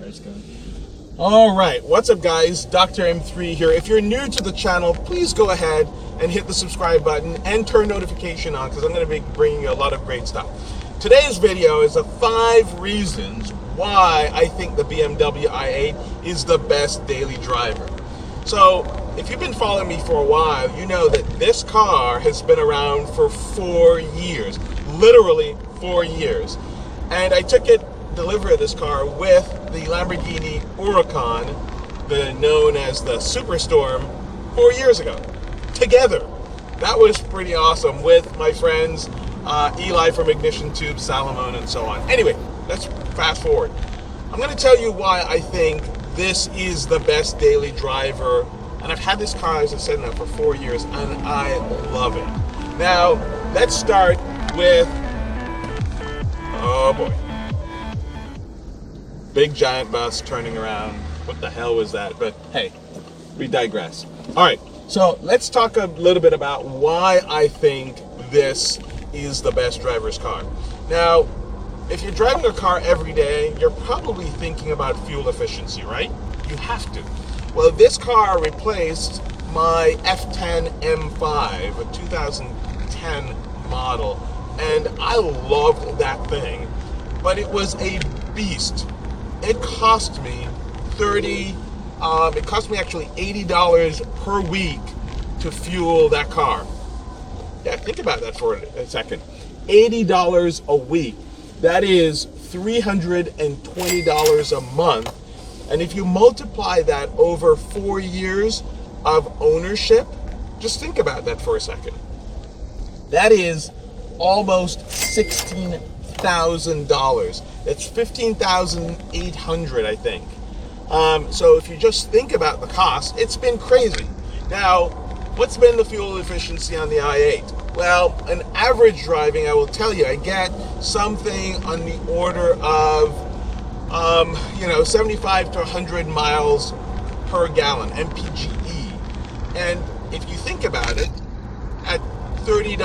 Let's go. All right, what's up guys? Dr. M3 here. If you're new to the channel, please go ahead and hit the subscribe button and turn notification on because I'm going to be bringing you a lot of great stuff. Today's video is 5 reasons why I think the BMW i8 is the best daily driver. So if you've been following me for a while, you know that this car has been around for 4 years, literally 4 years. And I took delivery of this car with the Lamborghini Huracan, known as the Superstorm, 4 years ago, together. That was pretty awesome with my friends Eli from Ignition Tube, Salomon, and so on. Anyway, let's fast forward. I'm going to tell you why I think this is the best daily driver, and I've had this car, as I said, now for 4 years, and I love it. Now, let's start with, oh boy. Big giant bus turning around. What the hell was that? But hey, we digress. All right, so let's talk a little bit about why I think this is the best driver's car. Now, if you're driving a car every day, you're probably thinking about fuel efficiency, right? You have to. Well, this car replaced my F10 M5, a 2010 model, and I loved that thing, but it was a beast. It cost me actually $80 per week to fuel that car. Yeah, think about that for a second. $80 a week. That is $320 a month. And if you multiply that over 4 years of ownership, just think about that for a second. That is almost $16,000. It's $15,800, I think. So if you just think about the cost, it's been crazy. Now, what's been the fuel efficiency on the i8? Well, an average driving, I will tell you, I get something on the order of 75 to 100 miles per gallon, MPGE. And if you think about it, at $30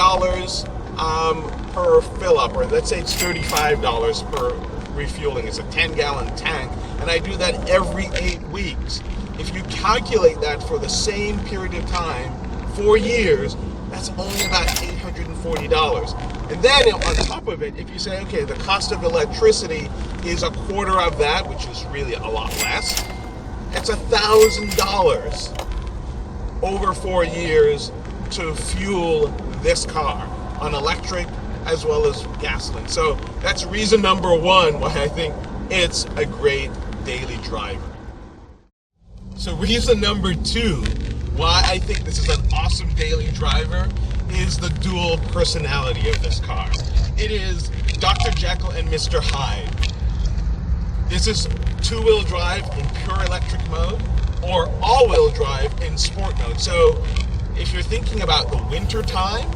per fill up, or let's say it's $35 per refueling, it's a 10-gallon tank, and I do that every 8 weeks. If you calculate that for the same period of time, 4 years, that's only about $840. And then on top of it, if you say, okay, the cost of electricity is a quarter of that, which is really a lot less, it's $1,000 over 4 years to fuel this car on electric as well as gasoline. So that's reason number 1 why I think it's a great daily driver. So reason number 2 why I think this is an awesome daily driver is the dual personality of this car. It is Dr. Jekyll and Mr. Hyde. This is 2-wheel drive in pure electric mode or all-wheel drive in sport mode. So if you're thinking about the winter time,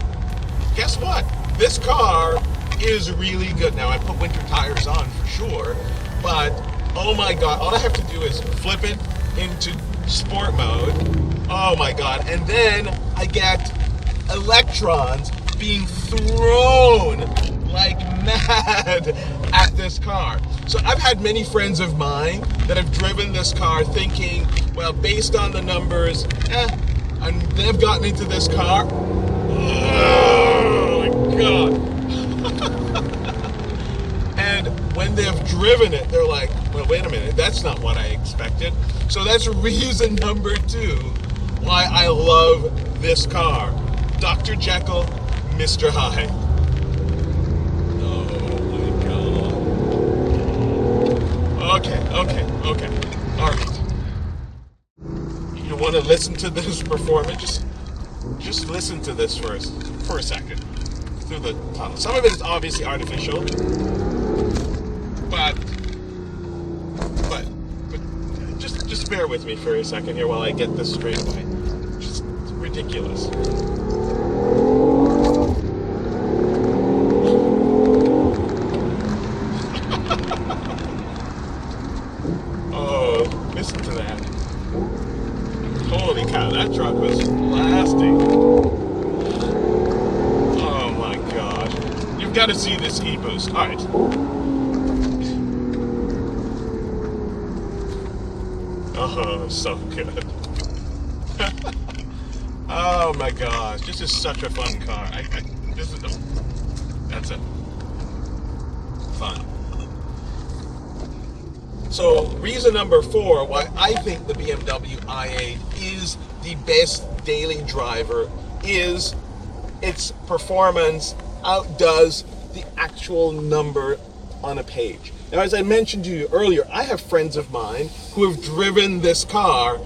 guess what? This car is really good. Now, I put winter tires on for sure, but oh my God, all I have to do is flip it into sport mode. Oh my God. And then I get electrons being thrown like mad at this car. So I've had many friends of mine that have driven this car thinking, well, based on the numbers, and they've gotten into this car. Oh my God. And when they've driven it, they're like, well, wait a minute, that's not what I expected. So that's reason number 2 why I love this car. Dr. Jekyll, Mr. Hyde. Oh my God. Okay. All right. You want to listen to this performance? Just listen to this for a second. Through the tunnel. Some of it is obviously artificial, but just bear with me for a second here while I get this straight away. Just ridiculous. Oh, listen to that. Holy cow, that truck was blasting. Oh my God. You've got to see this e-boost. All right. Oh, so good. Oh my gosh, this is such a fun car. This is, oh, that's it. Fun. So reason number 4 why I think the BMW i8 is the best daily driver is its performance outdoes the actual number on a page. Now, as I mentioned to you earlier, I have friends of mine who have driven this car,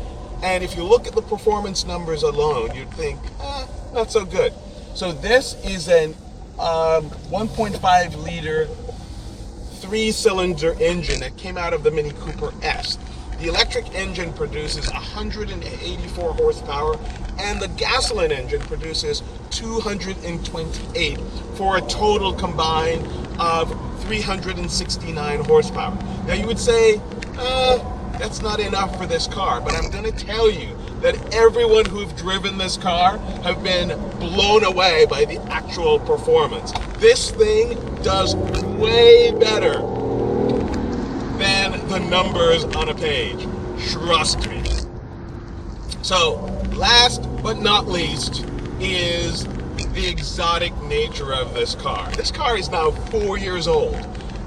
and if you look at the performance numbers alone, you'd think, not so good. So this is an 1.5 liter 3-cylinder engine that came out of the Mini Cooper S. The electric engine produces 184 horsepower, and the gasoline engine produces 228 for a total combined of 369 horsepower. Now you would say, that's not enough for this car, but I'm going to tell you that everyone who've driven this car have been blown away by the actual performance. This thing does way better than the numbers on a page. Trust me. So, last but not least is the exotic nature of this car. This car is now 4 years old,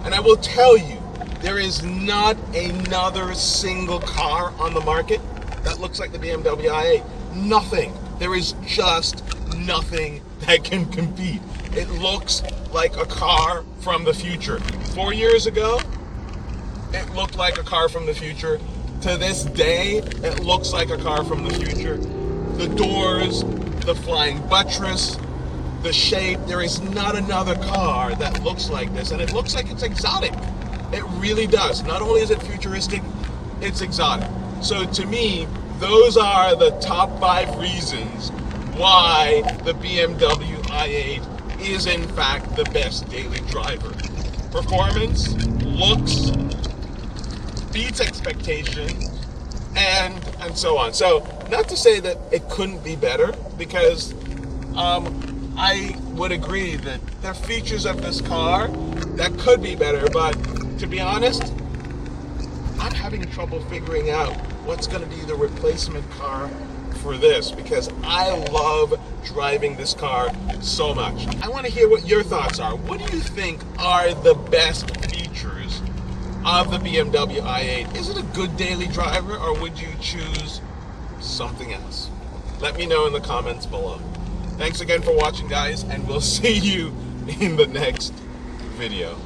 and I will tell you, there is not another single car on the market that looks like the BMW i8. Nothing. There is just nothing that can compete. It looks like a car from the future. 4 years ago, it looked like a car from the future. To this day, it looks like a car from the future. The doors, the flying buttress, the shape, there is not another car that looks like this, and it looks like it's exotic. It really does. Not only is it futuristic, it's exotic. So to me, those are the top 5 reasons why the BMW i8 is in fact the best daily driver. Performance, looks, beats expectations, and so on. So not to say that it couldn't be better, because I would agree that there are features of this car that could be better, but to be honest, I'm having trouble figuring out what's going to be the replacement car for this, because I love driving this car so much. I want to hear what your thoughts are. What do you think are the best features of the BMW i8? Is it a good daily driver, or would you choose something else? Let me know in the comments below. Thanks again for watching, guys, and we'll see you in the next video.